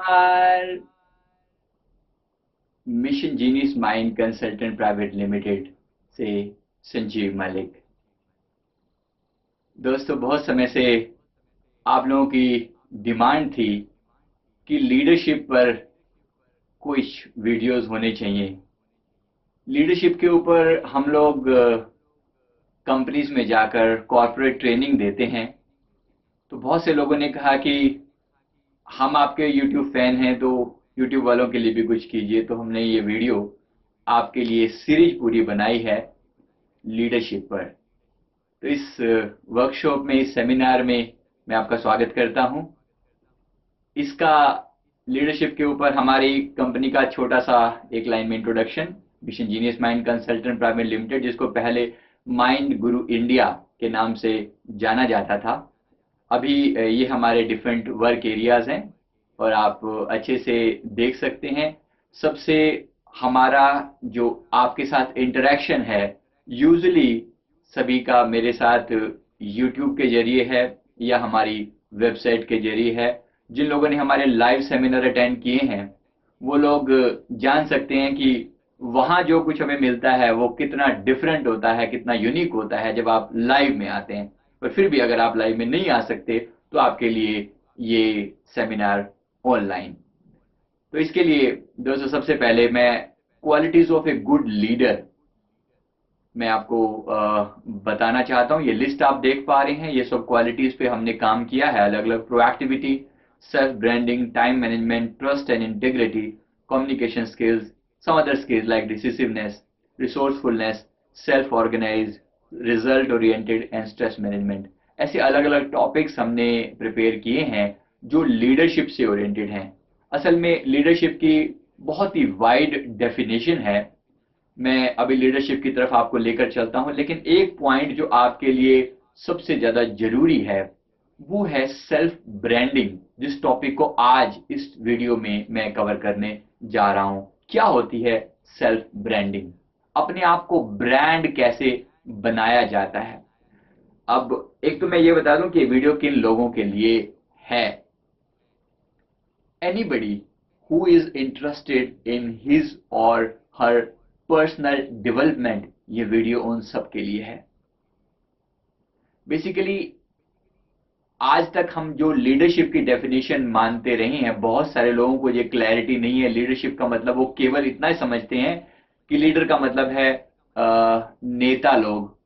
नमस्कार। Mission genius mind consultant private limited से संजीव मलिक। दोस्तों, बहुत समय से आप लोगों की डिमांड थी कि लीडरशिप पर कुछ वीडियोस होने चाहिए। लीडरशिप के ऊपर हम लोग कंपनीज में जाकर कॉर्पोरेट ट्रेनिंग देते हैं। तो बहुत से लोगों ने कहा कि हम आपके यूट्यूब फैन हैं, तो यूट्यूब वालों के लिए भी कुछ कीजिए। तो हमने ये वीडियो आपके लिए सीरीज पूरी बनाई है लीडरशिप पर। तो इस वर्कशॉप में, इस सेमिनार में मैं आपका स्वागत करता हूं। इसका लीडरशिप के ऊपर हमारी कंपनी का छोटा सा एक लाइन में introduction. Mission genius mind consultant private limited, जिसको पहले माइंड गुरु इंडिया के नाम से जाना जाता था, अभी ये हमारे डिफरेंट वर्क एरियाज हैं और आप अच्छे से देख सकते हैं। सबसे हमारा जो आपके साथ इंटरेक्शन है यूजुअली सभी का मेरे साथ यूट्यूब के जरिए है या हमारी वेबसाइट के जरिए है। जिन लोगों ने हमारे लाइव सेमिनार अटेंड किए हैं वो लोग जान सकते हैं कि वहाँ जो कुछ हमें मिलता है वो कितना डिफरेंट होता है, कितना यूनिक होता है जब आप लाइव में आते हैं। पर फिर भी अगर आप लाइव में नहीं आ सकते तो आपके लिए ये सेमिनार ऑनलाइन। तो इसके लिए दोस्तों, सबसे पहले मैं qualities of a good leader मैं आपको बताना चाहता हूँ। ये लिस्ट आप देख पा रहे हैं, ये सब क्वालिटीज पे हमने काम किया है अलग अलग। Proactivity, self branding, time management, trust and integrity, communication skills, some other skills like decisiveness, resourcefulness, self organise, result oriented and stress management. ऐसे अलग अलग टॉपिक्स हमने प्रिपेयर किए हैं जो लीडरशिप से ओरिएंटेड हैं। असल में लीडरशिप की बहुत ही वाइड डेफिनेशन है। मैं अभी लीडरशिप की तरफ आपको लेकर चलता हूं, लेकिन एक पॉइंट जो आपके लिए सबसे ज्यादा जरूरी है वो है सेल्फ ब्रांडिंग, जिस टॉपिक को आज इस वीडियो में मैं कवर करने जा रहा हूं। क्या होती है सेल्फ ब्रांडिंग? अपने आप को ब्रांड कैसे बनाया जाता है? अब एक तो मैं ये बता दूं कि ये वीडियो किन लोगों के लिए है। Anybody who is interested in his or her personal development, ये वीडियो उन सब के लिए है। बेसिकली आज तक हम जो लीडरशिप की डेफिनेशन मानते रहे हैं, बहुत सारे लोगों को ये क्लैरिटी नहीं है। लीडरशिप का मतलब वो केवल इतना ही समझते हैं कि लीडर का मतलब है नेता लोग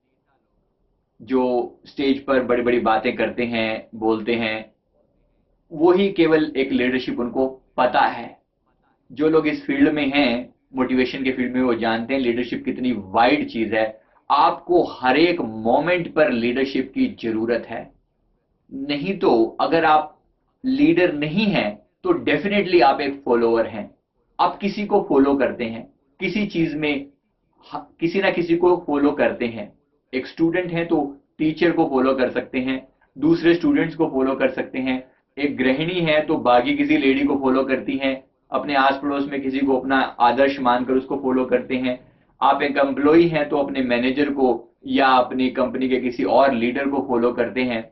जो स्टेज पर बड़ी बड़ी बातें करते हैं, बोलते हैं। वो ही केवल एक लीडरशिप उनको पता है। जो लोग इस फील्ड में हैं, मोटिवेशन के फील्ड में, वो जानते हैं लीडरशिप कितनी वाइड चीज है। आपको हर एक मोमेंट पर लीडरशिप की जरूरत है। नहीं तो अगर आप लीडर नहीं हैं तो डेफिनेटली आप एक फॉलोअर हैं। आप किसी को फॉलो करते हैं, किसी चीज में किसी ना किसी को फॉलो करते हैं। एक स्टूडेंट है तो टीचर को फॉलो कर सकते हैं, दूसरे स्टूडेंट्स को फॉलो कर सकते हैं। एक गृहिणी है तो बाकी किसी लेडी को फॉलो करती हैं। अपने आस पड़ोस में किसी को अपना आदर्श मानकर उसको फॉलो करते हैं। आप एक एम्प्लॉई हैं तो अपने मैनेजर को या अपनी कंपनी के किसी और लीडर को फॉलो करते हैं।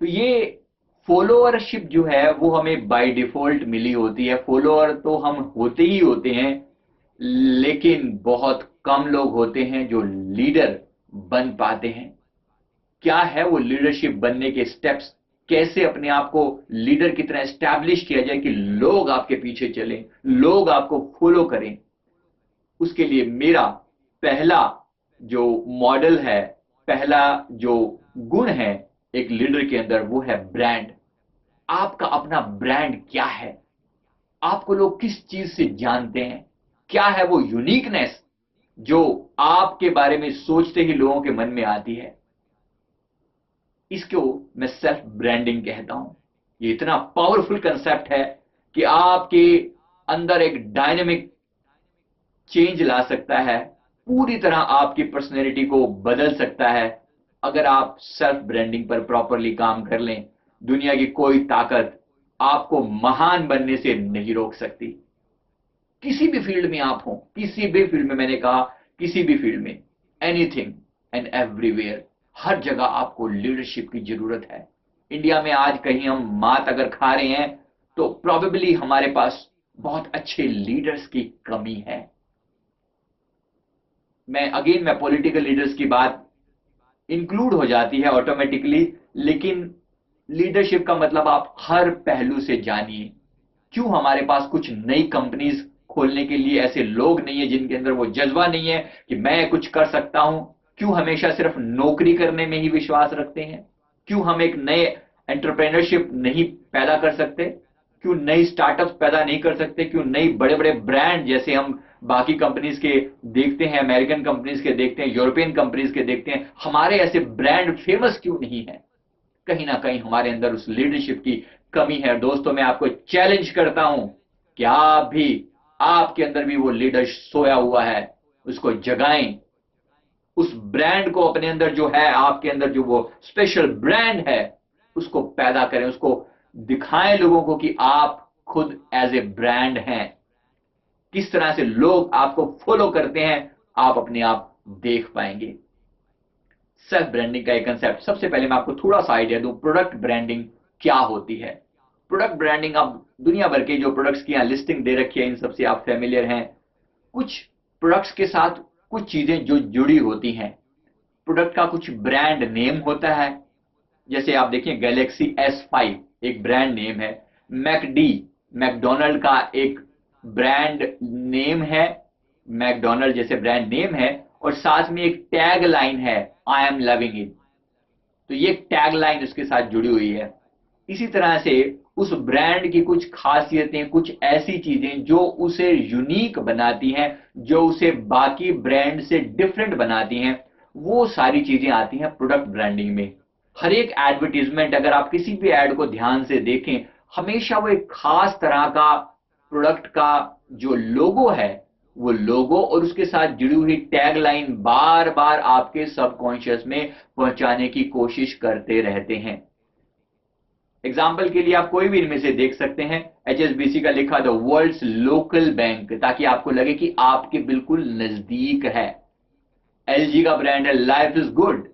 तो ये फॉलोअरशिप जो है वो हमें बाय डिफॉल्ट मिली होती है। फॉलोअर तो हम होते ही होते हैं, लेकिन बहुत कम लोग होते हैं जो लीडर बन पाते हैं। क्या है वो लीडरशिप बनने के स्टेप्स? कैसे अपने आप को लीडर की तरह एस्टैब्लिश किया जाए कि लोग आपके पीछे चलें, लोग आपको फॉलो करें? उसके लिए मेरा पहला जो मॉडल है, पहला जो गुण है एक लीडर के अंदर, वो है ब्रांड। आपका अपना ब्रांड क्या है? आपको लोग किस चीज से जानते हैं? क्या है वो यूनिकनेस जो आपके बारे में सोचते ही लोगों के मन में आती है? इसको मैं सेल्फ ब्रांडिंग कहता हूं। ये इतना पावरफुल कंसेप्ट है कि आपके अंदर एक डायनेमिक चेंज ला सकता है, पूरी तरह आपकी पर्सनैलिटी को बदल सकता है। अगर आप सेल्फ ब्रांडिंग पर प्रॉपरली काम कर लें, दुनिया की कोई ताकत आपको महान बनने से नहीं रोक सकती। किसी भी फील्ड में आप हो, किसी भी फील्ड में, मैंने कहा किसी भी फील्ड में, एनीथिंग एंड एवरीवेयर, हर जगह आपको लीडरशिप की जरूरत है। इंडिया में आज कहीं हम मात अगर खा रहे हैं तो प्रोबेबली हमारे पास बहुत अच्छे लीडर्स की कमी है। मैं पॉलिटिकल लीडर्स की बात इंक्लूड हो जाती है ऑटोमेटिकली, लेकिन लीडरशिप का मतलब आप हर पहलू से जानिए। क्यों हमारे पास कुछ नई कंपनीज खोलने के लिए ऐसे लोग नहीं है जिनके अंदर वो जज्बा नहीं है कि मैं कुछ कर सकता हूं? क्यों हमेशा सिर्फ नौकरी करने में ही विश्वास रखते हैं? क्यों हम एक नए एंटरप्रेन्योरशिप नहीं पैदा कर सकते? क्यों नई स्टार्टअप्स पैदा नहीं कर सकते? क्यों नई बड़े बड़े ब्रांड जैसे हम बाकी कंपनीज के देखते हैं, अमेरिकन कंपनीज के देखते हैं, यूरोपियन कंपनीज के देखते हैं, हमारे ऐसे ब्रांड फेमस क्यों नहीं है? कहीं ना कहीं हमारे अंदर उस लीडरशिप की कमी है। दोस्तों, मैं आपको चैलेंज करता हूं कि आप भी, आपके अंदर भी वो लीडर सोया हुआ है, उसको जगाएं। उस ब्रांड को अपने अंदर जो है, आपके अंदर जो वो स्पेशल ब्रांड है, उसको पैदा करें, उसको दिखाएं लोगों को कि आप खुद एज ए ब्रांड हैं। किस तरह से लोग आपको फॉलो करते हैं, आप अपने आप देख पाएंगे। सेल्फ ब्रांडिंग का एक कंसेप्ट, सबसे पहले मैं आपको थोड़ा सा आइडिया दूं, प्रोडक्ट ब्रांडिंग क्या होती है। प्रोडक्ट ब्रांडिंग, आप दुनिया भर के जो प्रोडक्ट्स की यहां लिस्टिंग दे रखी है, इन सबसे आप फेमिलियर हैं। कुछ प्रोडक्ट्स के साथ कुछ चीजें जो जुड़ी होती हैं। प्रोडक्ट का कुछ ब्रांड नेम होता है, जैसे आप देखिए गैलेक्सी S5 एक ब्रांड नेम है। मैकडी, मैकडोनल्ड का एक ब्रांड नेम है, मैकडोनल्ड जैसे ब्रांड नेम है, और साथ में एक टैग लाइन है, आई एम लविंग इट। तो ये टैग लाइन उसके साथ जुड़ी हुई है। इसी तरह से उस ब्रांड की कुछ खासियतें, कुछ ऐसी चीजें जो उसे यूनिक बनाती हैं, जो उसे बाकी ब्रांड से डिफरेंट बनाती हैं, वो सारी चीजें आती हैं प्रोडक्ट ब्रांडिंग में। हर एक एडवर्टीजमेंट, अगर आप किसी भी एड को ध्यान से देखें, हमेशा वो एक खास तरह का प्रोडक्ट का जो लोगो है, वो लोगो और उसके साथ जुड़ी हुई टैग लाइन बार बार आपके सबकॉन्शियस में पहुंचाने की कोशिश करते रहते हैं। एग्जाम्पल के लिए आप कोई भी इनमें से देख सकते हैं, HSBC का लिखा द वर्ल्ड्स लोकल बैंक, ताकि आपको लगे कि आपके बिल्कुल नजदीक है। LG का ब्रांड है लाइफ इज गुड,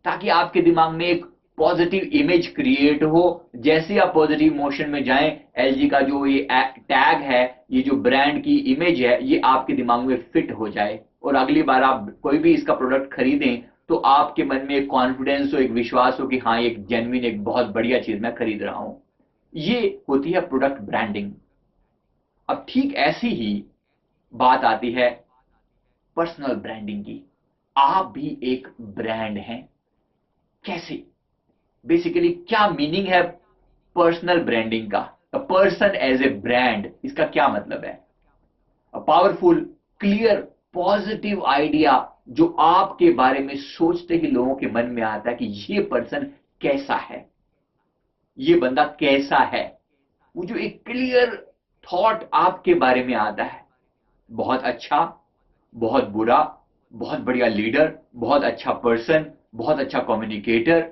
ताकि आपके दिमाग में एक पॉजिटिव इमेज क्रिएट हो। जैसे आप पॉजिटिव मोशन में जाएं, LG का जो ये टैग है, ये जो ब्रांड की इमेज है, ये आपके दिमाग में फिट हो जाए, और अगली बार आप कोई भी इसका प्रोडक्ट खरीदें तो आपके मन में एक कॉन्फिडेंस हो, एक विश्वास हो कि हाँ, एक जेन्युइन, एक बहुत बढ़िया चीज मैं खरीद रहा हूं। ये होती है प्रोडक्ट ब्रांडिंग। अब ठीक ऐसी ही बात आती है पर्सनल ब्रांडिंग की। आप भी एक ब्रांड हैं। कैसे? बेसिकली क्या मीनिंग है पर्सनल ब्रांडिंग का? A person as a brand, इसका क्या मतलब है? A powerful, clear, positive idea जो आपके बारे में सोचते ही लोगों के मन में आता है कि ये पर्सन कैसा है, ये बंदा कैसा है। वो जो एक क्लियर थॉट आपके बारे में आता है, बहुत अच्छा, बहुत बुरा, बहुत बढ़िया लीडर, बहुत अच्छा पर्सन, बहुत अच्छा कम्युनिकेटर,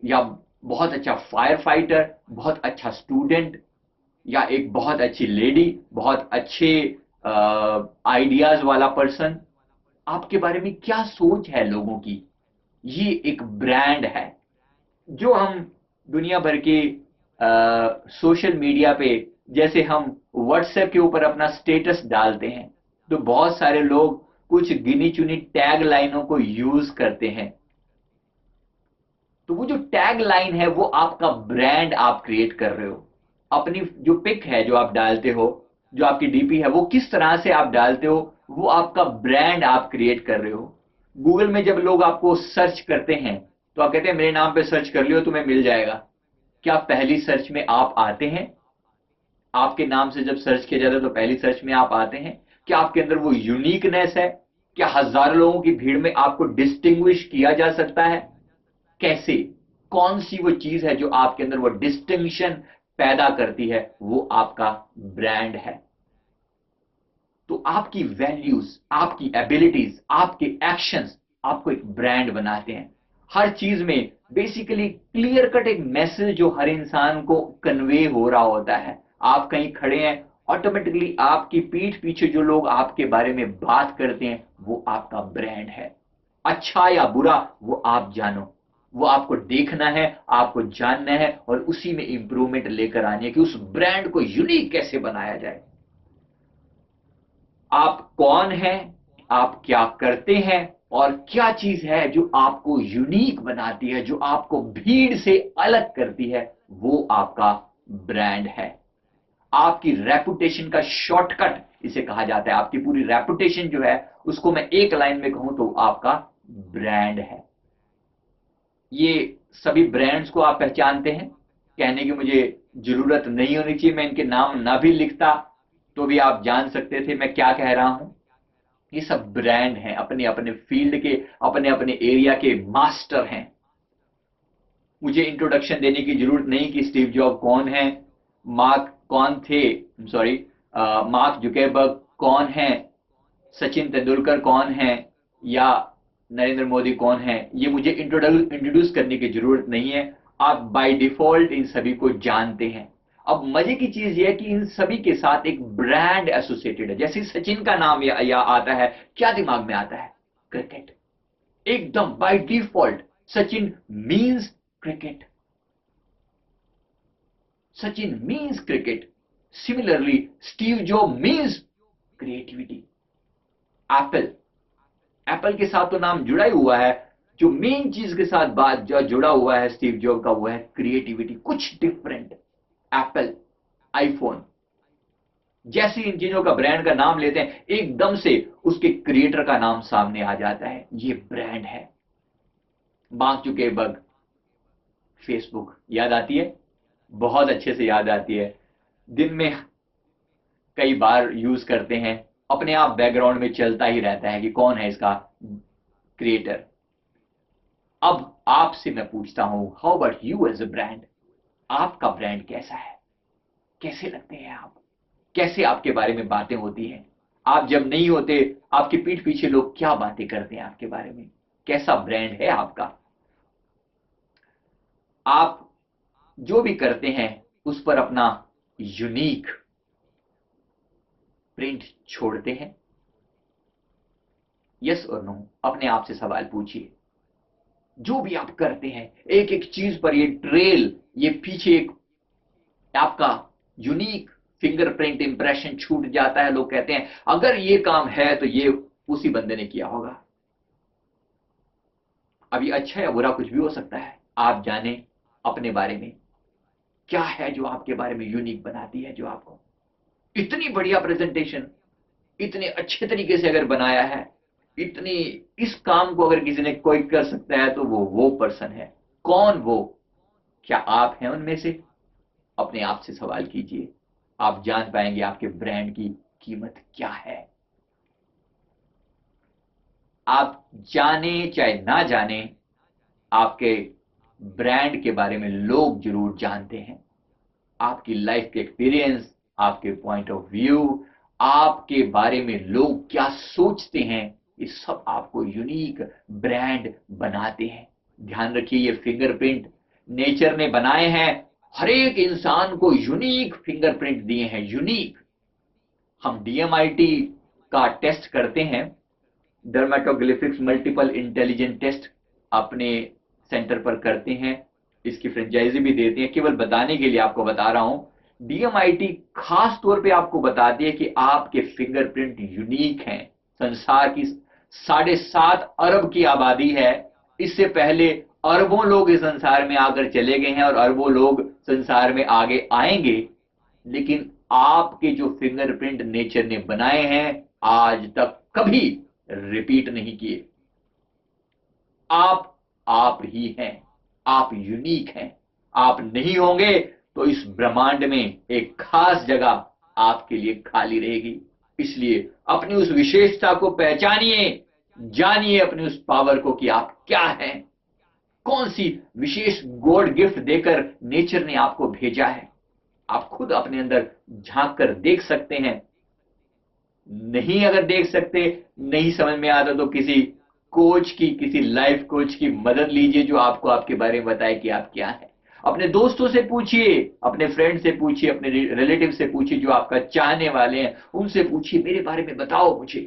या बहुत अच्छा फायर फाइटर, बहुत अच्छा स्टूडेंट, या एक बहुत अच्छी लेडी, बहुत अच्छे आइडियाज वाला पर्सन। आपके बारे में क्या सोच है लोगों की, ये एक ब्रांड है। जो हम दुनिया भर के सोशल मीडिया पे, जैसे हम व्हाट्सएप के ऊपर अपना स्टेटस डालते हैं, तो बहुत सारे लोग कुछ गिनी चुनी टैग लाइनों को यूज करते हैं। तो वो जो टैग लाइन है, वो आपका ब्रांड आप क्रिएट कर रहे हो। अपनी जो पिक है जो आप डालते हो, जो आपकी डीपी है, वो किस तरह से आप डालते हो, वो आपका ब्रांड आप क्रिएट कर रहे हो। गूगल में जब लोग आपको सर्च करते हैं, तो आप कहते हैं मेरे नाम पे सर्च कर लियो, तुम्हें मिल जाएगा। क्या पहली सर्च में आप आते हैं? आपके नाम से जब सर्च किया जाता है तो पहली सर्च में आप आते हैं? क्या आपके अंदर वो यूनिकनेस है? क्या हजारों लोगों की भीड़ में आपको डिस्टिंग्विश किया जा सकता है? कैसे? कौन सी वो चीज है जो आपके अंदर वो डिस्टिंक्शन पैदा करती है? वो आपका ब्रांड है। तो आपकी वैल्यूज, आपकी एबिलिटीज, आपके एक्शंस आपको एक ब्रांड बनाते हैं। हर चीज में बेसिकली क्लियर कट एक मैसेज जो हर इंसान को कन्वे हो रहा होता है। आप कहीं खड़े हैं, ऑटोमेटिकली आपकी पीठ पीछे जो लोग आपके बारे में बात करते हैं, वो आपका ब्रांड है। अच्छा या बुरा, वो आप जानो। वो आपको देखना है, आपको जानना है और उसी में इंप्रूवमेंट लेकर आनी है कि उस ब्रांड को यूनिक कैसे बनाया जाए। आप कौन हैं, आप क्या करते हैं और क्या चीज है जो आपको यूनिक बनाती है, जो आपको भीड़ से अलग करती है, वो आपका ब्रांड है। आपकी रेपुटेशन का शॉर्टकट इसे कहा जाता है। आपकी पूरी रेपुटेशन जो है उसको मैं एक लाइन में कहूं तो आपका ब्रांड है। ये सभी ब्रांड्स को आप पहचानते हैं, कहने की मुझे जरूरत नहीं होनी चाहिए, मैं इनके नाम ना भी लिखता तो भी आप जान सकते थे मैं क्या कह रहा हूं। ये सब ब्रांड हैं, अपने अपने फील्ड के, अपने अपने एरिया के मास्टर हैं। मुझे इंट्रोडक्शन देने की जरूरत नहीं कि स्टीव जॉब कौन है, मार्क कौन थे, सॉरी, मार्क जुकरबर्ग कौन है, सचिन तेंदुलकर कौन है या नरेंद्र मोदी कौन है। ये मुझे इंट्रोड्यूस करने की जरूरत नहीं है, आप बाय डिफॉल्ट इन सभी को जानते हैं। अब मजे की चीज ये है कि इन सभी के साथ एक ब्रांड एसोसिएटेड है। जैसे सचिन का नाम या आता है, क्या दिमाग में आता है? क्रिकेट। एकदम by default Sachin means cricket. Sachin means cricket. Similarly Steve job means creativity. Apple, Apple के साथ तो नाम जुड़ा ही हुआ है, जो मेन चीज के साथ बात जो जुड़ा हुआ है स्टीव जॉब का वो है क्रिएटिविटी, कुछ डिफरेंट। एप्पल, आईफोन, जैसे इन चीजों का ब्रांड का नाम लेते हैं एकदम से उसके क्रिएटर का नाम सामने आ जाता है, ये ब्रांड है। मार्क जुकरबर्ग, फेसबुक, याद आती है? बहुत अच्छे से याद आती है, दिन में कई बार यूज करते हैं, अपने आप बैकग्राउंड में चलता ही रहता है कि कौन है इसका क्रिएटर। अब आपसे मैं पूछता हूं, how about you as a brand? आपका ब्रांड कैसा है? कैसे लगते हैं आप? कैसे आपके बारे में बातें होती हैं? आप जब नहीं होते आपकी पीठ पीछे लोग क्या बातें करते हैं आपके बारे में? कैसा ब्रांड है आपका? आप जो भी करते हैं उस पर अपना यूनिक प्रिंट छोड़ते हैं? यस और नो, अपने आप से सवाल पूछिए। जो भी आप करते हैं एक एक चीज पर ये ट्रेल, ये पीछे एक आपका यूनिक फिंगरप्रिंट इंप्रेशन छूट जाता है। लोग कहते हैं अगर ये काम है तो ये उसी बंदे ने किया होगा। अब ये अच्छा या बुरा कुछ भी हो सकता है, आप जाने अपने बारे में क्या है जो आपके बारे में यूनिक बनाती है, जो आपको इतनी बढ़िया प्रेजेंटेशन इतने अच्छे तरीके से अगर बनाया है, इतनी, इस काम को अगर किसी ने कोई कर सकता है तो वो पर्सन है। कौन वो? क्या आप हैं उनमें से? अपने आप से सवाल कीजिए, आप जान पाएंगे आपके ब्रांड की कीमत क्या है। आप जाने चाहे ना जाने, आपके ब्रांड के बारे में लोग जरूर जानते हैं। आपकी लाइफ के एक्सपीरियंस, आपके पॉइंट ऑफ व्यू, आपके बारे में लोग क्या सोचते हैं, ये सब आपको यूनिक ब्रांड बनाते हैं। ध्यान रखिए, ये फिंगरप्रिंट नेचर ने बनाए हैं, हर एक इंसान को यूनिक फिंगरप्रिंट दिए हैं, यूनिक। हम डीएमआईटी का टेस्ट करते हैं, डर्मेटोग्लिफिक्स मल्टीपल इंटेलिजेंट टेस्ट, अपने सेंटर पर करते हैं, इसकी फ्रेंचाइजी भी देते हैं। केवल बताने के लिए आपको बता रहा हूं, डीएमआईटी खास तौर पे आपको बताती है कि आपके फिंगरप्रिंट यूनिक हैं। संसार की 7.5 अरब की आबादी है, इससे पहले अरबों लोग इस संसार में आकर चले गए हैं और अरबों लोग संसार में आगे आएंगे, लेकिन आपके जो फिंगरप्रिंट नेचर ने बनाए हैं आज तक कभी रिपीट नहीं किए। आप ही हैं, आप यूनिक हैं। आप नहीं होंगे तो इस ब्रह्मांड में एक खास जगह आपके लिए खाली रहेगी। इसलिए अपनी उस विशेषता को पहचानिए, जानिए अपनी उस पावर को कि आप क्या हैं, कौन सी विशेष गॉड गिफ्ट देकर नेचर ने आपको भेजा है। आप खुद अपने अंदर झांक कर देख सकते हैं। नहीं अगर देख सकते, नहीं समझ में आता तो किसी कोच की, किसी लाइफ कोच की मदद लीजिए जो आपको आपके बारे में बताए कि आप क्या हैं। अपने दोस्तों से पूछिए, अपने फ्रेंड से पूछिए, अपने रिलेटिव से पूछिए जो आपका चाहने वाले हैं, उनसे पूछिए मेरे बारे में बताओ, मुझे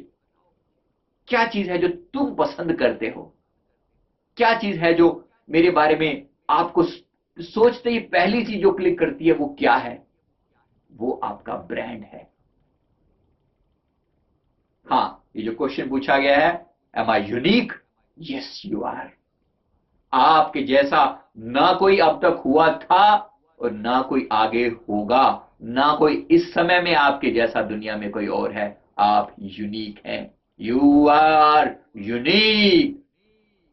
क्या चीज है जो तुम पसंद करते हो, क्या चीज है जो मेरे बारे में आपको सोचते ही पहली चीज जो क्लिक करती है वो क्या है? वो आपका ब्रांड है। हाँ, ये जो क्वेश्चन पूछा गया है, am I unique? Yes you are. आपके जैसा ना कोई अब तक हुआ था और ना कोई आगे होगा, ना कोई इस समय में आपके जैसा दुनिया में कोई और है। आप यूनिक हैं। You are unique.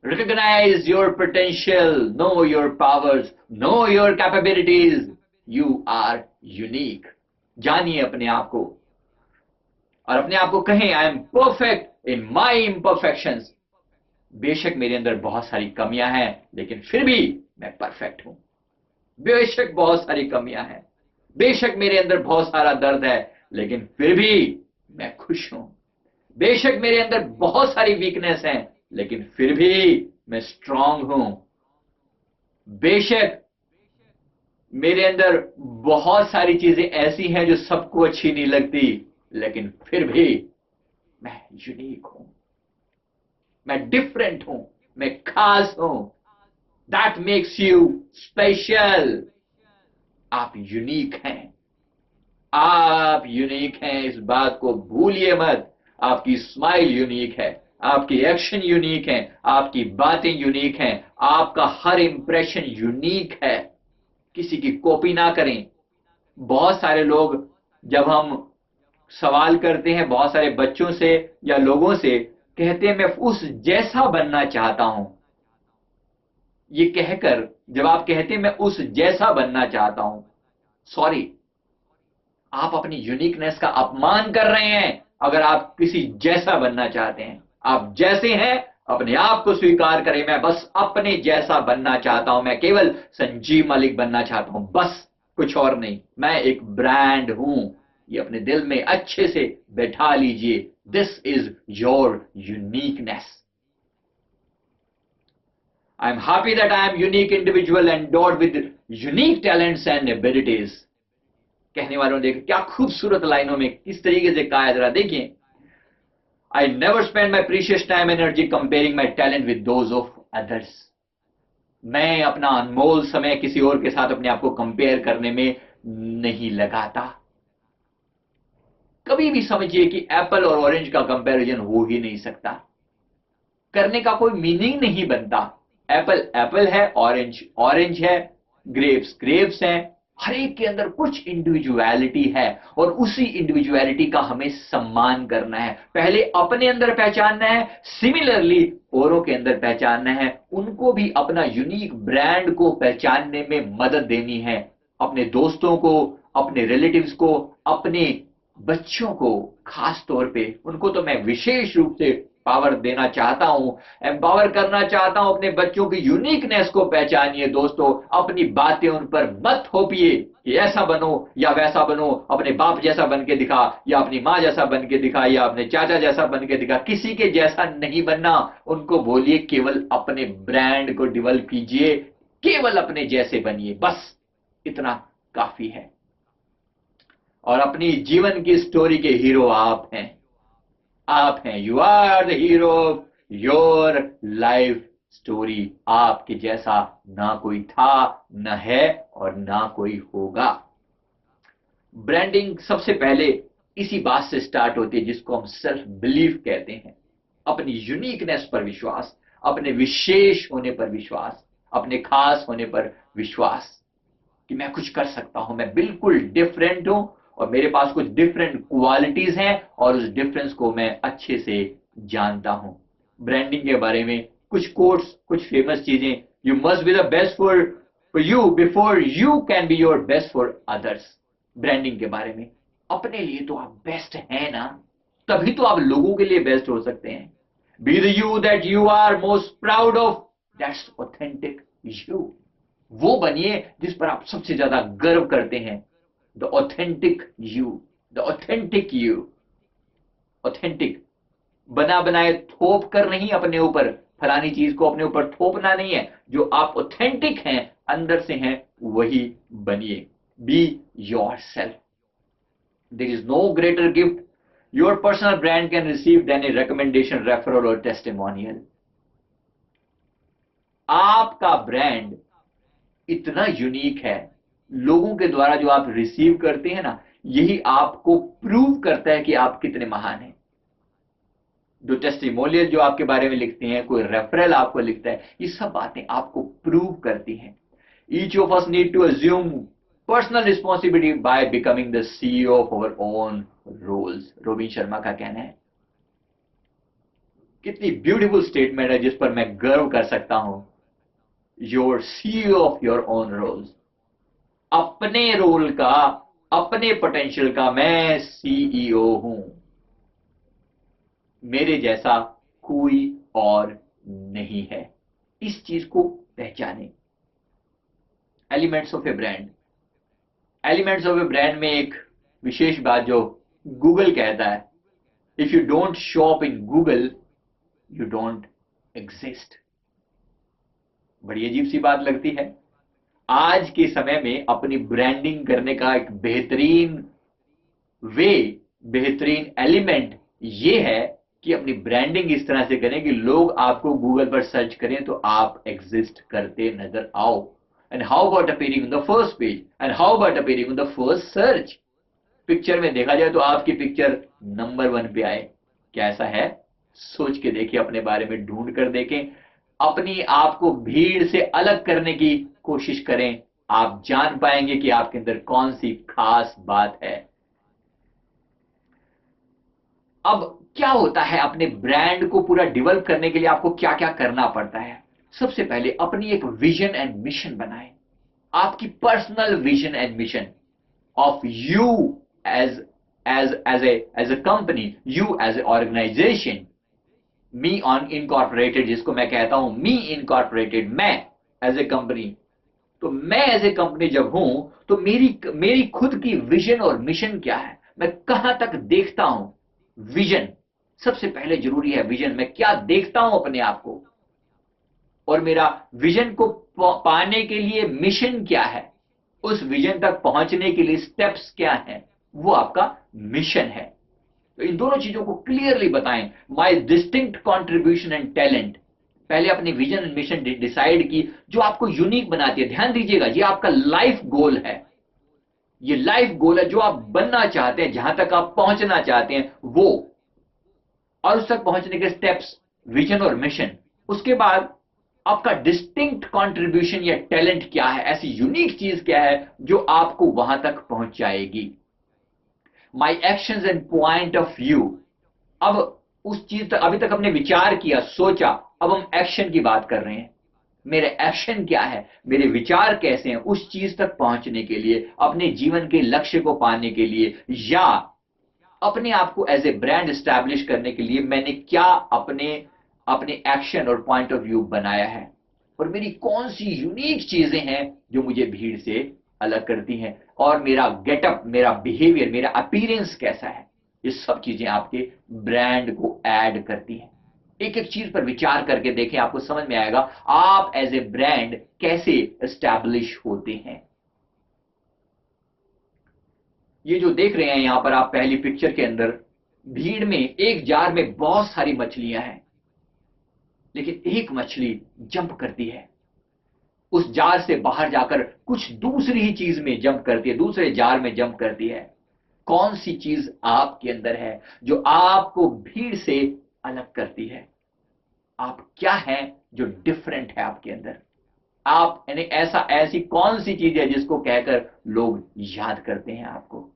Recognize your potential, know your powers, know your capabilities. You are unique. जानिए अपने आप को और अपने आप को कहें, I am perfect in my imperfections. बेशक मेरे अंदर बहुत सारी कमियां हैं, लेकिन फिर भी मैं परफेक्ट हूं। बेशक बहुत सारी कमियां हैं, बेशक मेरे अंदर बहुत सारा दर्द है, लेकिन फिर भी मैं खुश हूं। बेशक मेरे अंदर बहुत सारी वीकनेस हैं, लेकिन फिर भी मैं स्ट्रांग हूं। बेशक मेरे अंदर बहुत सारी चीजें ऐसी हैं जो सबको अच्छी नहीं लगती, लेकिन फिर भी मैं यूनिक हूं, मैं डिफरेंट हूं, मैं खास हूं। That makes you special. आप यूनिक हैं। आप यूनिक हैं, इस बात को भूलिए मत। आपकी स्माइल यूनिक है, आपकी एक्शन यूनिक है, आपकी बातें यूनिक हैं, आपका हर इंप्रेशन यूनिक है। किसी की कॉपी ना करें। बहुत सारे लोग, जब हम सवाल करते हैं बहुत सारे बच्चों से या लोगों से, कहते हैं मैं उस जैसा बनना चाहता हूं। ये कहकर जब आप कहते हैं मैं उस जैसा बनना चाहता हूं, सॉरी, आप अपनी यूनिकनेस का अपमान कर रहे हैं। अगर आप किसी जैसा बनना चाहते हैं, आप जैसे हैं अपने आप को स्वीकार करें। मैं बस अपने जैसा बनना चाहता हूं, मैं केवल संजीव मलिक बनना चाहता हूं, बस कुछ और नहीं। मैं एक ब्रांड हूं। ये अपने दिल में अच्छे से बैठा लीजिए। This is your uniqueness. I am happy that I am unique individual endowed with unique talents and abilities. कहने वालों ने देखिए क्या खूबसूरत लाइनों में किस तरीके से कहा है, जरा देखिए। I never spend my precious time energy comparing my talent with those of others. मैं अपना अनमोल समय किसी और के साथ अपने आप को कंपेयर करने में नहीं लगाता। कभी भी समझिए कि एप्पल और ऑरेंज का कंपैरिजन हो ही नहीं सकता। करने का कोई मीनिंग नहीं बनता। एप्पल एप्पल है, ऑरेंज ऑरेंज है, ग्रेप्स ग्रेप्स हैं। हर एक के अंदर कुछ इंडिविजुअलिटी है और उसी इंडिविजुअलिटी का हमें सम्मान करना है। पहले अपने अंदर पहचानना है, सिमिलरली औरों के अंदर पहचानना है। उनको भी अपना यूनिक ब्रांड को पहचानने में मदद देनी है। अपने दोस्तों को, अपने रिलेटिव्स को, अपने बच्चों को, खास तौर पे उनको तो मैं विशेष रूप से पावर देना चाहता हूं, एम्पावर करना चाहता हूं। अपने बच्चों की यूनिकनेस को पहचानिए दोस्तों। अपनी बातें उन पर मत थोपिए कि ऐसा बनो या वैसा बनो, अपने बाप जैसा बन के दिखा या अपनी माँ जैसा बन के दिखा या अपने चाचा जैसा बन के दिखा। किसी के जैसा नहीं बनना। उनको बोलिए केवल अपने ब्रांड को डेवलप कीजिए, केवल अपने जैसे बनिए, बस इतना काफी है। और अपनी जीवन की स्टोरी के हीरो आप हैं। आप हैं, you are the hero of your life story. आपके जैसा ना कोई था, ना है और ना कोई होगा। ब्रांडिंग सबसे पहले इसी बात से स्टार्ट होती है जिसको हम सेल्फ बिलीफ कहते हैं। अपनी यूनिकनेस पर विश्वास, अपने विशेष होने पर विश्वास, अपने खास होने पर विश्वास कि मैं कुछ कर सकता हूं, मैं बिल्कुल डिफरेंट हूं और मेरे पास कुछ डिफरेंट क्वालिटीज हैं और उस डिफरेंस को मैं अच्छे से जानता हूं। ब्रांडिंग के बारे में कुछ कोट्स, कुछ फेमस चीजें। You must be the best for you before you can be your best for others. Branding के बारे में, अपने लिए तो आप बेस्ट हैं ना, तभी तो आप लोगों के लिए बेस्ट हो सकते हैं। Be the you that you are most proud of, that's authentic you. वो बनिए जिस पर आप सबसे ज्यादा गर्व करते हैं। The authentic you, the authentic you. Authentic बना बनाए थोप कर नहीं, अपने ऊपर फलानी चीज को अपने ऊपर थोपना नहीं है। जो आप ऑथेंटिक हैं, अंदर से हैं, वही बनिए। Be yourself. There is no greater gift your personal brand can receive then a recommendation, referral और टेस्टिमोनियल। आपका ब्रांड इतना यूनिक है, लोगों के द्वारा जो आप रिसीव करते हैं ना, यही आपको प्रूव करता है कि आप कितने महान हैं। जो टेस्टिमोनियल जो आपके बारे में लिखते हैं, कोई रेफरल आपको लिखता है, ये सब बातें आपको प्रूव करती हैं। Each of us need to assume personal responsibility by becoming the CEO of our own roles, Robin Sharma का कहना है। कितनी ब्यूटीफुल स्टेटमेंट है जिस पर मैं गर्व कर सकता हूं। Your CEO of your own roles, अपने रोल का, अपने पोटेंशियल का मैं सीईओ हूं। मेरे जैसा कोई और नहीं है। इस चीज को पहचाने। Elements of A brand, elements of A brand में एक विशेष बात जो गूगल कहता है, if you don't show up in Google you don't exist. बड़ी अजीब सी बात लगती है। आज के समय में अपनी ब्रांडिंग करने का एक बेहतरीन वे, बेहतरीन एलिमेंट ये है कि अपनी ब्रांडिंग इस तरह से करें कि लोग आपको गूगल पर सर्च करें तो आप एग्जिस्ट करते नजर आओ। And how about appearing on the first page, and how about appearing on the first search. Picture में देखा जाए तो आपकी पिक्चर नंबर 1 पे आए। क्या ऐसा है? सोच के देखिए, अपने बारे में ढूंढ कर देखें, अपनी आप को भीड़ से अलग करने की कोशिश करें। आप जान पाएंगे कि आपके अंदर कौन सी खास बात है। अब क्या होता है, अपने ब्रांड को पूरा डेवलप करने के लिए आपको क्या क्या करना पड़ता है। सबसे पहले अपनी एक विजन एंड मिशन बनाएं। आपकी personal vision and mission of you as a company, you as a organisation, me on incorporated, जिसको मैं कहता हूं मी इनकॉर्पोरेटेड, मैं एज ए कंपनी। तो मैं एज ए कंपनी जब हूं तो मेरी खुद की विजन और मिशन क्या है, मैं कहां तक देखता हूं। विजन सबसे पहले जरूरी है। विजन, मैं क्या देखता हूं अपने आप को, और मेरा विजन को पाने के लिए मिशन क्या है, उस विजन तक पहुंचने के लिए स्टेप्स क्या हैं, वो आपका मिशन है। तो इन दोनों चीजों को क्लियरली बताएं। My distinct contribution and talent. पहले अपनी विजन एंड मिशन डिसाइड की जो आपको यूनिक बनाती है। ध्यान दीजिएगा, ये आपका लाइफ गोल है। ये लाइफ गोल है जो आप बनना चाहते हैं, जहां तक आप पहुंचना चाहते हैं वो, और उस तक पहुंचने के स्टेप्स, विजन और मिशन। उसके बाद आपका डिस्टिंक्ट कंट्रीब्यूशन या टैलेंट क्या है, ऐसी यूनिक चीज क्या है जो आपको वहां तक पहुंचाएगी। My actions and point of view. अब उस चीज तक अभी तक हमने विचार किया, सोचा, अब हम एक्शन की बात कर रहे हैं। मेरे एक्शन क्या है, मेरे विचार कैसे हैं उस चीज तक पहुंचने के लिए, अपने जीवन के लक्ष्य को पाने के लिए, या अपने आप को एज ए ब्रांड एस्टैब्लिश करने के लिए मैंने क्या अपने अपने एक्शन और पॉइंट ऑफ व्यू बनाया है, और मेरी कौन सी यूनिक चीजें हैं जो मुझे भीड़ से अलग करती हैं, और मेरा गेटअप, मेरा बिहेवियर, मेरा अपीयरेंस कैसा है। ये सब चीजें आपके ब्रांड को ऐड करती हैं। एक एक चीज पर विचार करके देखें, आपको समझ में आएगा आप एज ए ब्रांड कैसे एस्टैब्लिश होते हैं। ये जो देख रहे हैं यहां पर आप पहली पिक्चर के अंदर, भीड़ में एक जार में बहुत सारी मछलियां हैं, लेकिन एक मछली जंप करती है, उस जार से बाहर जाकर कुछ दूसरी ही चीज में जंप करती है, दूसरे जार में जंप करती है। कौन सी चीज आपके अंदर है जो आपको भीड़ से अलग करती है? आप क्या हैं जो डिफरेंट है आपके अंदर? आप यानी ऐसी कौन सी चीज है जिसको कहकर लोग याद करते हैं आपको?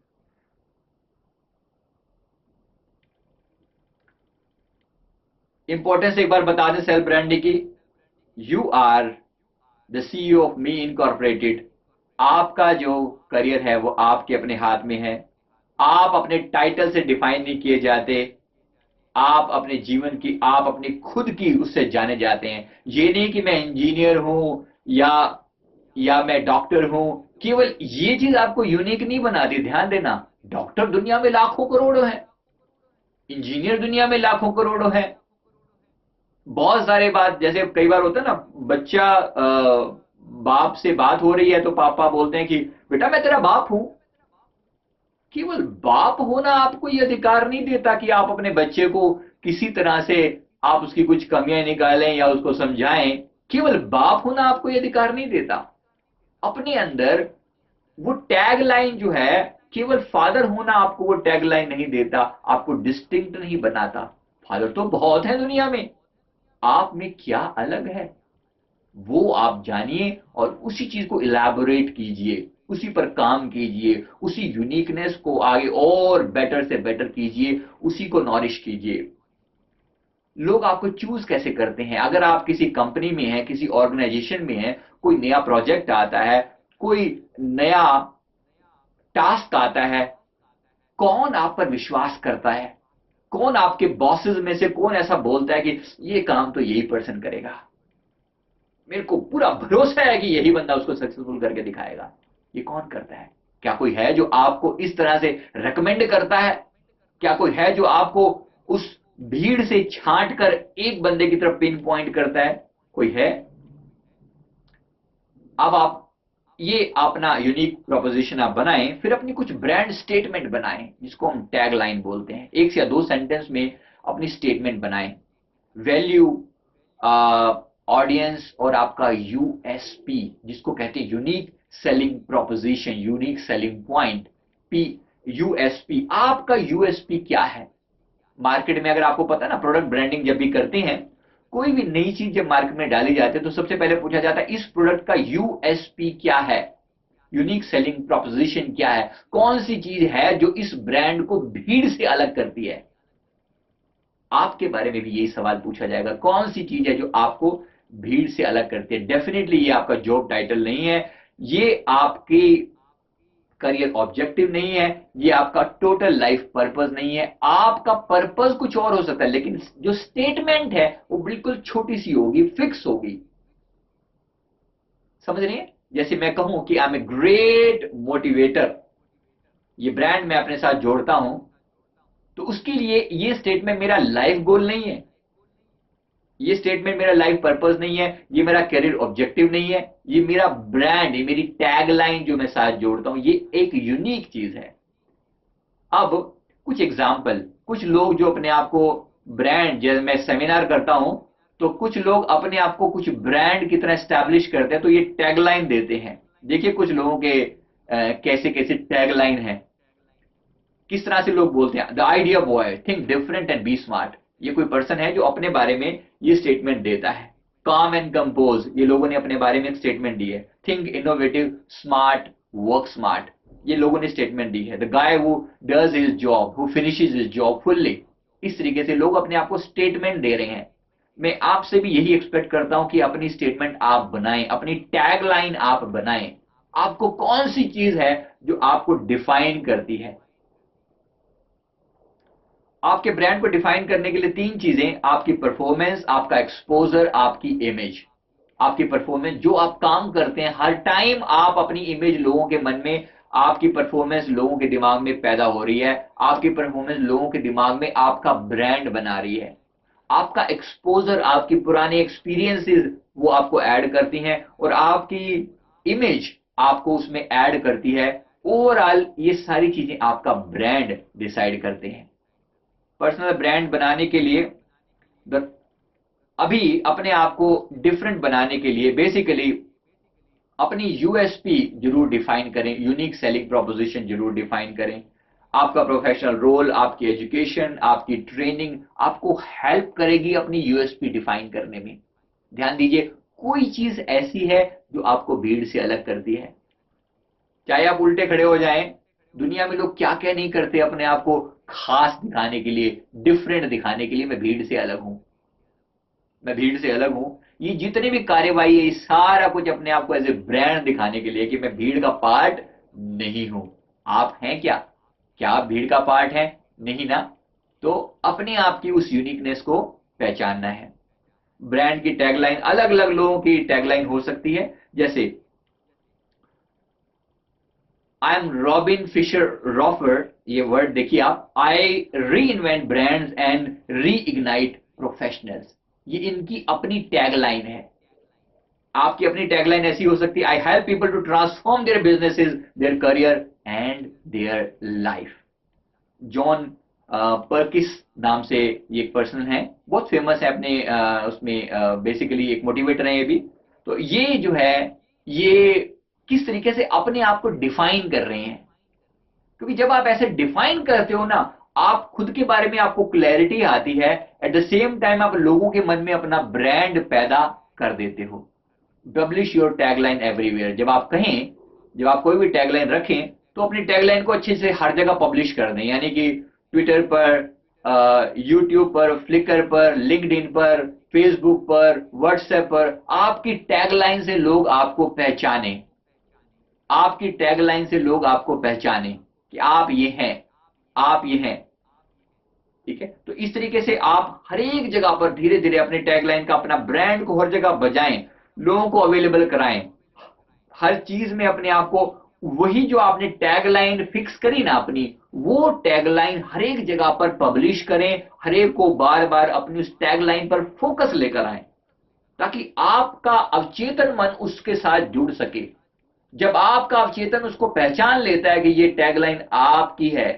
इंपॉर्टेंस एक बार बता दें सेल्फ ब्रांडिंग की। You are the CEO of me incorporated. आपका जो करियर है वो आपके अपने हाथ में है। आप अपने टाइटल से डिफाइन नहीं किए जाते। आप अपने जीवन की, आप अपनी खुद की उससे जाने जाते हैं। ये नहीं कि मैं इंजीनियर हूं या मैं डॉक्टर हूं। केवल ये चीज आपको यूनिक नहीं बनाती। ध्यान देना, डॉक्टर दुनिया में लाखों करोड़ों हैं, इंजीनियर दुनिया में लाखों करोड़ों हैं। बहुत सारे बात, जैसे कई बार होता है ना, बच्चा बाप से बात हो रही है तो पापा बोलते हैं कि बेटा मैं तेरा बाप हूं। केवल बाप होना आपको ये अधिकार नहीं देता कि आप अपने बच्चे को किसी तरह से आप उसकी कुछ कमियां निकालें या उसको समझाएं। केवल बाप होना आपको ये अधिकार नहीं देता। अपने अंदर वो टैग लाइन जो है, केवल फादर होना आपको वो टैग लाइन नहीं देता, आपको डिस्टिंक्ट नहीं बनाता। फादर तो बहुत है दुनिया में, आप में क्या अलग है वो आप जानिए और उसी चीज को इलैबोरेट कीजिए, उसी पर काम कीजिए, उसी यूनिकनेस को आगे और बेटर से बेटर कीजिए, उसी को नॉरिश कीजिए। लोग आपको चूज कैसे करते हैं? अगर आप किसी कंपनी में हैं, किसी ऑर्गेनाइजेशन में हैं, कोई नया प्रोजेक्ट आता है, कोई नया टास्क आता है, कौन आप पर विश्वास करता है? कौन आपके बॉसेस में से कौन ऐसा बोलता है कि ये काम तो यही पर्सन करेगा, मेरे को पूरा भरोसा है कि यही बंदा उसको सक्सेसफुल करके दिखाएगा? ये कौन करता है? क्या कोई है जो आपको इस तरह से रेकमेंड करता है? क्या कोई है जो आपको उस भीड़ से छांट कर एक बंदे की तरफ पिन पॉइंट करता है? कोई है? अब आप ये अपना यूनिक प्रोपोजिशन आप बनाएं, फिर अपनी कुछ ब्रांड स्टेटमेंट बनाएं, जिसको हम टैग लाइन बोलते हैं। एक से या दो सेंटेंस में अपनी स्टेटमेंट बनाएं। वैल्यू, ऑडियंस और आपका यूएसपी, जिसको कहते हैं unique selling proposition, unique selling point, P, USP. आपका यूएसपी क्या है? मार्केट में अगर आपको पता है ना, प्रोडक्ट ब्रांडिंग जब भी करते हैं, कोई भी नई चीज जब मार्केट में डाली जाती है तो सबसे पहले पूछा जाता है इस प्रोडक्ट का यूएसपी क्या है, यूनिक सेलिंग प्रोपोजिशन क्या है, कौन सी चीज है जो इस ब्रांड को भीड़ से अलग करती है। आपके बारे में भी यही सवाल पूछा जाएगा, कौन सी चीज है जो आपको भीड़ से अलग करती है। डेफिनेटली ये आपका जॉब टाइटल नहीं है, ये आपकी करियर ऑब्जेक्टिव नहीं है, ये आपका टोटल लाइफ पर्पस नहीं है। आपका पर्पस कुछ और हो सकता है, लेकिन जो स्टेटमेंट है वो बिल्कुल छोटी सी होगी, फिक्स होगी। समझ रही है? जैसे मैं कहूं कि I am a great motivator, ये ब्रांड मैं अपने साथ जोड़ता हूं, तो उसके लिए ये स्टेटमेंट मेरा लाइफ गोल नहीं है, ये स्टेटमेंट मेरा लाइफ पर्पस नहीं है, ये मेरा करियर ऑब्जेक्टिव नहीं है, ये मेरा ब्रांड, ये मेरी टैग लाइन जो मैं साथ जोड़ता हूं, ये एक यूनिक चीज है। अब कुछ एग्जाम्पल, कुछ लोग जो अपने आप को ब्रांड, जैसे मैं सेमिनार करता हूं तो कुछ लोग अपने आप को कुछ ब्रांड की तरह स्टैब्लिश करते हैं, तो ये टैगलाइन देते हैं। देखिए कुछ लोगों के कैसे कैसे टैगलाइन है, किस तरह से लोग बोलते हैं, the idea boy, think different and be smart. ये कोई पर्सन है जो अपने बारे में ये स्टेटमेंट देता है। काम एंड कंपोज, ये लोगों ने अपने बारे में एक स्टेटमेंट दी है। Think innovative, smart, work smart, ये लोगों ने स्टेटमेंट दी है। The guy who does his job, who finishes his job fully. इस तरीके से लोग अपने आप को स्टेटमेंट दे रहे हैं। मैं आपसे भी यही एक्सपेक्ट करता हूं कि अपनी स्टेटमेंट आप बनाएं, अपनी टैग लाइन आप बनाएं। आपको कौन सी चीज है जो आपको डिफाइन करती है? आपके ब्रांड को डिफाइन करने के लिए तीन चीजें, आपकी परफॉर्मेंस, आपका एक्सपोजर, आपकी इमेज। आपकी परफॉर्मेंस, जो आप काम करते हैं हर टाइम आप अपनी इमेज लोगों के मन में, आपकी परफॉर्मेंस लोगों के दिमाग में पैदा हो रही है, आपकी परफॉर्मेंस लोगों के दिमाग में आपका ब्रांड बना रही है। आपका एक्सपोजर, आपकी पुरानी एक्सपीरियंसेस वो आपको ऐड करती हैं, और आपकी इमेज आपको उसमें ऐड करती है। ओवरऑल ये सारी चीजें आपका ब्रांड डिसाइड करते हैं। पर्सनल ब्रांड बनाने के लिए, अभी अपने आप को डिफरेंट बनाने के लिए बेसिकली अपनी यूएसपी जरूर डिफाइन करें, यूनिक सेलिंग प्रोपोजिशन जरूर डिफाइन करें। आपका प्रोफेशनल रोल, आपकी एजुकेशन, आपकी ट्रेनिंग आपको हेल्प करेगी अपनी यूएसपी डिफाइन करने में। ध्यान दीजिए, कोई चीज ऐसी है जो आपको भीड़ से अलग करती है। चाहे आप उल्टे खड़े हो जाएं, दुनिया में लोग क्या क्या नहीं करते अपने आप को खास दिखाने के लिए, डिफरेंट दिखाने के लिए, मैं भीड़ से अलग हूं, मैं भीड़ से अलग हूं। ये जितनी भी कार्यवाही है, ये सारा कुछ अपने आप को एज ए ब्रांड दिखाने के लिए कि मैं भीड़ का पार्ट नहीं हूं। आप हैं क्या? क्या आप भीड़ का पार्ट हैं? नहीं ना। तो अपने आप की उस यूनिकनेस को पहचानना है। ब्रांड की टैगलाइन, अलग अलग लोगों की टैगलाइन हो सकती है। जैसे आई एम रॉबिन फिशर रॉफर, ये वर्ड देखिए आप, आई री invent brands and re ignite professionals. ये इनकी अपनी टैगलाइन है। आपकी अपनी टैगलाइन ऐसी हो सकती है, I help people to transform their businesses, their career and their life. John Perkis नाम से ये एक पर्सन है, बहुत फेमस है अपने उसमें, बेसिकली एक मोटिवेटर है ये भी। तो ये जो है, ये किस तरीके से अपने आप को डिफाइन कर रहे हैं, क्योंकि जब आप ऐसे डिफाइन करते हो ना, आप खुद के बारे में आपको क्लैरिटी आती है, एट द सेम टाइम आप लोगों के मन में अपना ब्रांड पैदा कर देते हो। पब्लिश योर टैगलाइन एवरीवेयर, जब आप कहें, जब आप कोई भी टैगलाइन रखें तो अपनी टैगलाइन को अच्छे से हर जगह पब्लिश कर दें, यानी कि ट्विटर पर, यूट्यूब पर, फ्लिकर पर, लिंक्डइन पर, फेसबुक पर, व्हाट्सएप पर, आपकी टैगलाइन से लोग आपको पहचाने, आपकी टैगलाइन से लोग आपको पहचाने कि आप ये हैं, आप ये हैं। ठीक है, तो इस तरीके से आप हर एक जगह पर धीरे धीरे अपने टैगलाइन का, अपना ब्रांड को हर जगह बजाएं, लोगों को अवेलेबल कराएं, हर चीज में अपने आप को, वही जो आपने टैगलाइन फिक्स करी ना अपनी, वो टैगलाइन हर एक जगह पर पब्लिश करें, हर एक को बार बार अपनी उस टैगलाइन पर फोकस लेकर आए, ताकि आपका अवचेतन मन उसके साथ जुड़ सके। जब आपका अवचेतन उसको पहचान लेता है कि ये टैगलाइन आपकी है,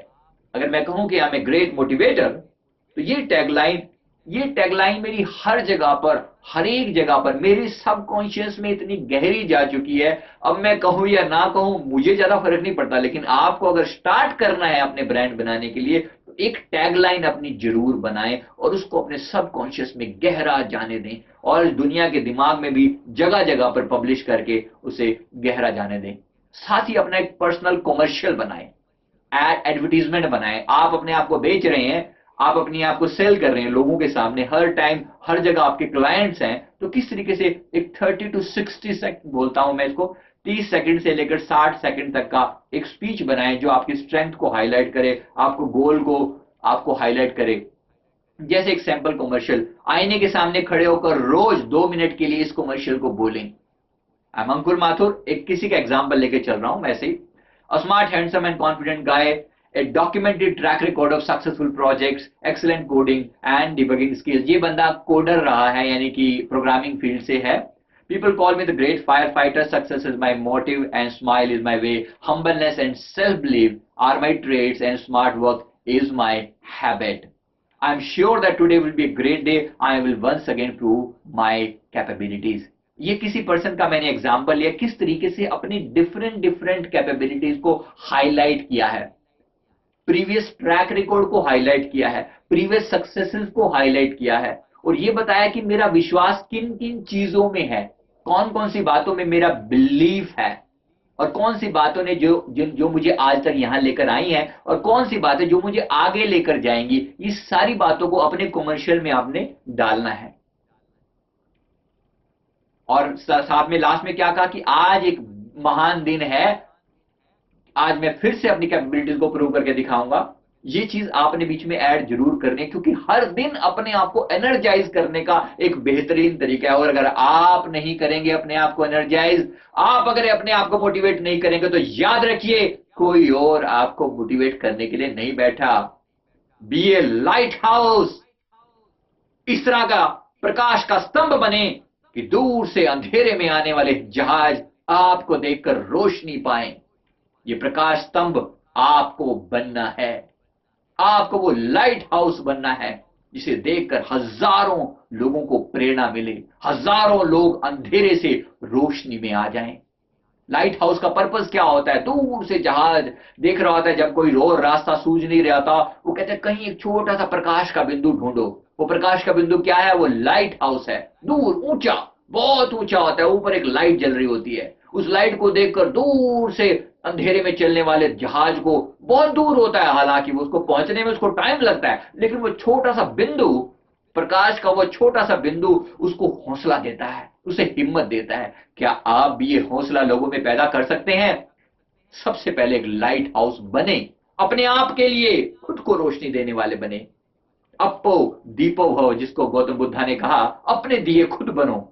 अगर मैं कहूं कि I am a great motivator, तो ये टैगलाइन मेरी हर जगह पर, हर एक जगह पर मेरे सबकॉन्शियस में इतनी गहरी जा चुकी है, अब मैं कहूं या ना कहूं मुझे ज्यादा फर्क नहीं पड़ता, लेकिन आपको अगर स्टार्ट करना है अपने ब्रांड बनाने के लिए, तो एक टैगलाइन अपनी जरूर बनाएं और उसको अपने सबकॉन्शियस में गहरा जाने दें, और दुनिया के दिमाग में भी जगह जगह पर पब्लिश करके उसे गहरा जाने दें। साथ ही अपना एक पर्सनल कॉमर्शियल बनाएं, एडवर्टीजमेंट बनाएं, आप अपने आप को बेच रहे हैं, आप अपने आप को सेल कर रहे हैं लोगों के सामने, हर टाइम हर जगह आपके क्लाइंट्स हैं, तो किस तरीके से एक 30 to 60 सेकंड बोलता हूं मैं इसको, 30 सेकंड से लेकर 60 सेकंड तक का एक स्पीच बनाएं जो आपकी स्ट्रेंथ को हाईलाइट करे, आपको गोल को आपको हाईलाइट करे। जैसे एक सैंपल कॉमर्शियल, आईने के सामने खड़े होकर रोज 2 मिनट के लिए इस कॉमर्शियल को बोलें। आई एम अंकुर माथुर, एक किसी का एग्जाम्पल लेके चल रहा हूं वैसे ही। A smart, handsome and confident guy, a documented track record of successful projects, excellent coding and debugging skills। ये बंदा कोडर रहा है, यानी कि प्रोग्रामिंग फील्ड से है। People call me the great firefighter, success is my motive and smile is my way, humbleness and self-belief are my traits and smart work is my habit। I am sure that today will be a great day, I will once again prove my capabilities। ये किसी person का मैंने example लिया, किस तरीके से अपनी different different capabilities को हाईलाइट किया है, प्रीवियस ट्रैक रिकॉर्ड को हाईलाइट किया है, प्रीवियस सक्सेसेस को हाईलाइट किया है, और ये बताया कि मेरा विश्वास किन किन चीजों में है, कौन कौन सी बातों में मेरा बिलीफ है, और कौन सी बातों ने जो मुझे आज तक यहां लेकर आई हैं, और कौन सी बातें जो मुझे आगे लेकर जाएंगी। इस सारी बातों को अपने कमर्शियल में आपने डालना है। और साथ में लास्ट में क्या कहा कि आज एक महान दिन है, आज मैं फिर से अपनी कैपेबिलिटीज को प्रूव करके दिखाऊंगा। ये चीज आपने बीच में ऐड जरूर करनी है, क्योंकि हर दिन अपने आप को एनर्जाइज करने का एक बेहतरीन तरीका है। और अगर आप नहीं करेंगे अपने आप को एनर्जाइज, आप अगर अपने आप को मोटिवेट नहीं करेंगे, तो याद रखिए कोई और आपको मोटिवेट करने के लिए नहीं बैठा। बी ए लाइट हाउस, इस तरह का प्रकाश का स्तंभ बने कि दूर से अंधेरे में आने वाले जहाज आपको देखकर रोशनी पाएं। ये प्रकाश स्तंभ आपको बनना है, आपको वो लाइट हाउस बनना है जिसे देखकर हजारों लोगों को प्रेरणा मिले, हजारों लोग अंधेरे से रोशनी में आ जाएं। लाइट हाउस का पर्पस क्या होता है? दूर से जहाज देख रहा होता है, जब कोई रोड रास्ता सूझ नहीं रहा था, वो कहते हैं कहीं एक छोटा सा प्रकाश का बिंदु ढूंढो। वो प्रकाश का बिंदु क्या है? वो लाइट हाउस है। दूर, ऊंचा, बहुत ऊंचा होता है, ऊपर एक लाइट जल रही होती है। उस लाइट को देखकर दूर से अंधेरे में चलने वाले जहाज को, बहुत दूर होता है हालांकि, वो उसको पहुंचने में उसको टाइम लगता है, लेकिन वो छोटा सा बिंदु, प्रकाश का वो छोटा सा बिंदु उसको हौसला देता है, उसे हिम्मत देता है। क्या आप भी ये हौसला लोगों में पैदा कर सकते हैं? सबसे पहले एक लाइट हाउस बने, अपने आप के लिए खुद को रोशनी देने वाले बने। अपो दीपो भव, जिसको गौतम बुद्धा ने कहा, अपने दिए खुद बनो।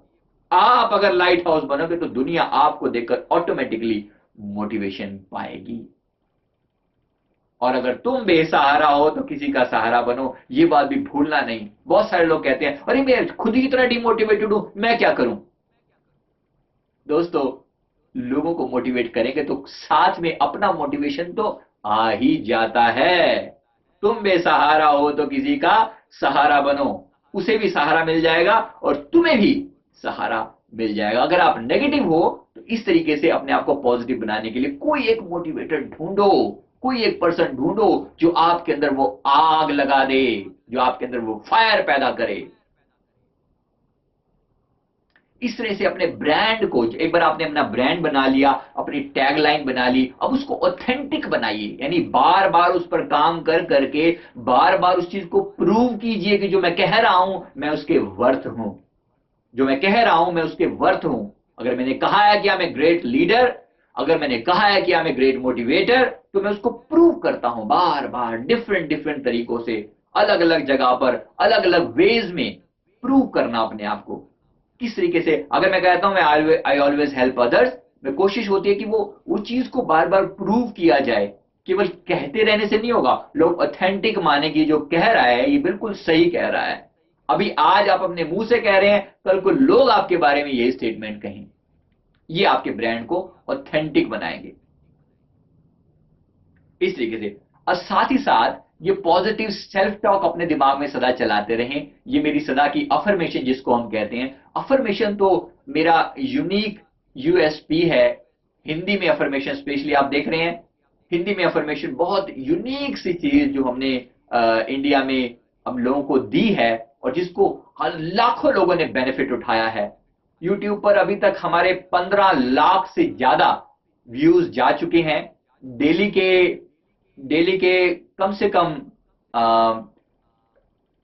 आप अगर लाइट हाउस बनोगे तो दुनिया आपको देखकर ऑटोमेटिकली मोटिवेशन पाएगी। और अगर तुम बेसहारा हो तो किसी का सहारा बनो, ये बात भी भूलना नहीं। बहुत सारे लोग कहते हैं अरे मैं खुद ही इतना डिमोटिवेटेड हूं, मैं क्या करूं? दोस्तों, लोगों को मोटिवेट करेंगे तो साथ में अपना मोटिवेशन तो आ ही जाता है। तुम बेसहारा हो तो किसी का सहारा बनो, उसे भी सहारा मिल जाएगा और तुम्हें भी सहारा मिल जाएगा। अगर आप नेगेटिव हो तो इस तरीके से अपने आप को पॉजिटिव बनाने के लिए कोई एक मोटिवेटर ढूंढो, कोई एक पर्सन ढूंढो जो आपके अंदर वो आग लगा दे, जो आपके अंदर वो फायर पैदा करे। इस तरह से अपने ब्रांड को, एक बार आपने अपना ब्रांड बना लिया, अपनी टैगलाइन बना ली, अब उसको ऑथेंटिक बनाइए, यानी बार बार उस पर काम कर करके बार बार उस चीज को प्रूव कीजिए कि जो मैं कह रहा हूं मैं उसके वर्थ हूं, जो मैं कह रहा हूं मैं उसके वर्थ हूं। अगर मैंने कहा है कि I am a great leader, अगर मैंने कहा है कि I am a great motivator, तो मैं उसको प्रूव करता हूं बार बार डिफरेंट डिफरेंट तरीकों से, अलग अलग जगह पर, अलग अलग वेज में प्रूव करना अपने आप को। किस तरीके से, अगर मैं कहता हूं मैं आई ऑलवेज हेल्प अदर्स, मैं कोशिश होती है कि वो चीज को बार बार प्रूव किया जाए, केवल कहते रहने से नहीं होगा, लोग ऑथेंटिक माने कि जो कह रहा है ये बिल्कुल सही कह रहा है। अभी आज आप अपने मुंह से कह रहे हैं, कल को लोग आपके बारे में ये स्टेटमेंट कहें, ये आपके ब्रांड को ऑथेंटिक बनाएंगे। इस तरीके से, और साथ ही साथ ये पॉजिटिव सेल्फ टॉक अपने दिमाग में सदा चलाते रहें। ये मेरी सदा की अफर्मेशन जिसको हम कहते हैं, अफर्मेशन तो मेरा यूनिक यूएसपी है। हिंदी में अफर्मेशन स्पेशली आप देख रहे हैं, हिंदी में अफर्मेशन बहुत यूनिक सी चीज जो हमने इंडिया में हम लोगों को दी है और जिसको लाखों लोगों ने बेनिफिट उठाया है। यूट्यूब पर अभी तक हमारे 15 लाख से ज्यादा व्यूज जा चुके हैं। डेली के डेली के कम से कम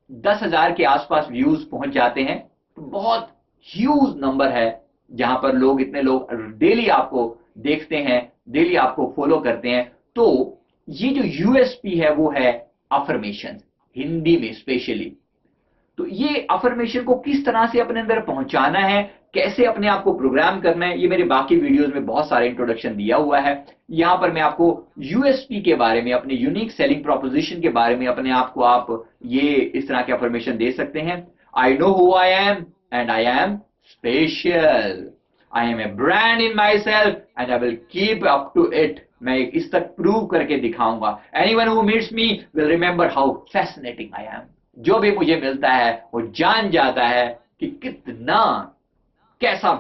10,000 के आसपास व्यूज पहुंच जाते हैं। तो बहुत ह्यूज नंबर है जहां पर लोग, इतने लोग डेली आपको देखते हैं, डेली आपको फॉलो करते हैं। तो ये जो यूएसपी है वो है अफर्मेशन, हिंदी में स्पेशली। तो ये अफर्मेशन को किस तरह से अपने अंदर पहुंचाना है, कैसे अपने आप को प्रोग्राम करना है, ये मेरे बाकी वीडियोस में बहुत सारे इंट्रोडक्शन दिया हुआ है। यहां पर मैं आपको यूएसपी के बारे में, अपने यूनिक सेलिंग प्रोपोजिशन के बारे में अपने आप को आप ये इस तरह के अफर्मेशन दे सकते हैं। I know who I am and I am special, I am a brand in myself and I will keep up to it. मैं इस तक प्रूव करके दिखाऊंगा। Anyone who meets me will remember how fascinating I am. जो भी मुझे मिलता है वो जान जाता है कि कितना, कैसा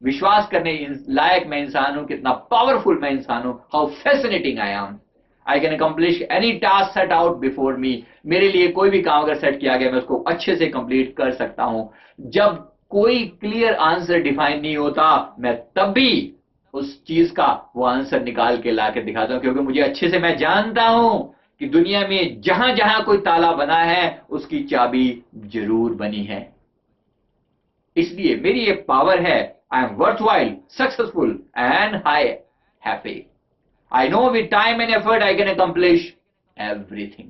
विश्वास करने लायक मैं इंसान हूं, कितना पावरफुल मैं इंसान हूं। How fascinating I M, I can accomplish any task set out before me. मेरे लिए कोई भी काम अगर सेट किया गया मैं उसको अच्छे से कंप्लीट कर सकता हूं। जब कोई क्लियर आंसर डिफाइन नहीं होता, मैं तब भी उस चीज का वो आंसर निकाल के ला के दिखाता हूं, क्योंकि मुझे अच्छे से, मैं जानता हूं कि दुनिया में जहां जहां कोई ताला बना है उसकी चाबी जरूर बनी है। इसलिए मेरी ये पावर है, I am worthwhile, successful and high happy. I know with time and effort I can accomplish everything.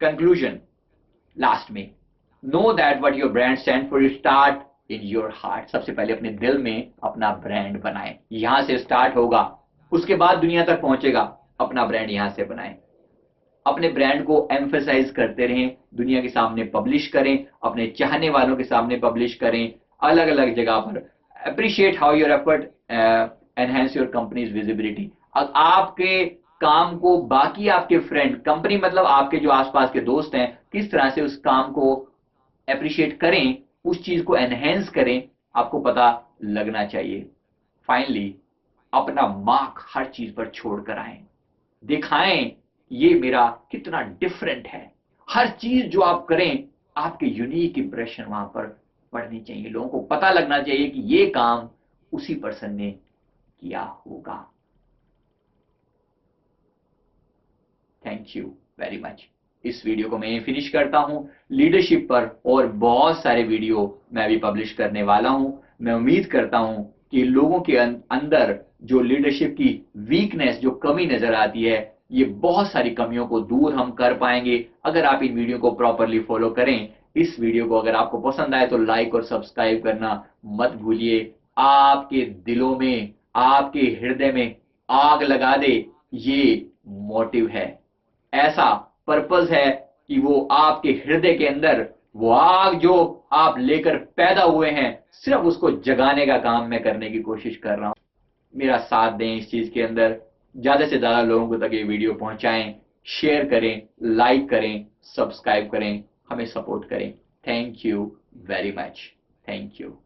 Conclusion last में, know that what your brand stand for, you start in your heart. सबसे पहले अपने दिल में अपना brand बनाएं, यहां से स्टार्ट होगा, उसके बाद दुनिया तक पहुंचेगा। अपना ब्रांड यहां से बनाएं, अपने ब्रांड को एम्फसाइज करते रहें, दुनिया के सामने पब्लिश करें, अपने चाहने वालों के सामने पब्लिश करें, अलग अलग जगह पर। Appreciate how your effort enhance your companies visibility. आपके काम को बाकी आपके फ्रेंड, कंपनी मतलब आपके जो आसपास के दोस्त हैं, किस तरह से उस काम को अप्रिशिएट करें, उस चीज को एनहेंस करें, आपको पता लगना चाहिए। फाइनली अपना मार्क हर चीज पर छोड़ कर आए, दिखाएं ये मेरा कितना डिफरेंट है। हर चीज जो आप करें, आपके यूनिक इंप्रेशन वहां पर पड़नी चाहिए, लोगों को पता लगना चाहिए कि ये काम उसी पर्सन ने किया होगा। Thank you very much. इस वीडियो को मैं फिनिश करता हूं। लीडरशिप पर और बहुत सारे वीडियो मैं भी पब्लिश करने वाला हूं। मैं उम्मीद करता हूं कि लोगों के अंदर जो लीडरशिप की वीकनेस, जो कमी नजर आती है, ये बहुत सारी कमियों को दूर हम कर पाएंगे अगर आप इन वीडियो को प्रॉपरली फॉलो करें। इस वीडियो को अगर आपको पसंद आए तो लाइक और सब्सक्राइब करना मत भूलिए। आपके दिलों में, आपके हृदय में आग लगा दे, ये मोटिव है, ऐसा पर्पस है कि वो आपके हृदय के अंदर वो आग जो आप लेकर पैदा हुए हैं, सिर्फ उसको जगाने का काम मैं करने की कोशिश कर रहा हूं। मेरा साथ दें इस चीज के अंदर, ज्यादा से ज्यादा लोगों को तक ये वीडियो पहुंचाएं, शेयर करें, लाइक करें, सब्सक्राइब करें, हमें सपोर्ट करें। Thank you very much. Thank you.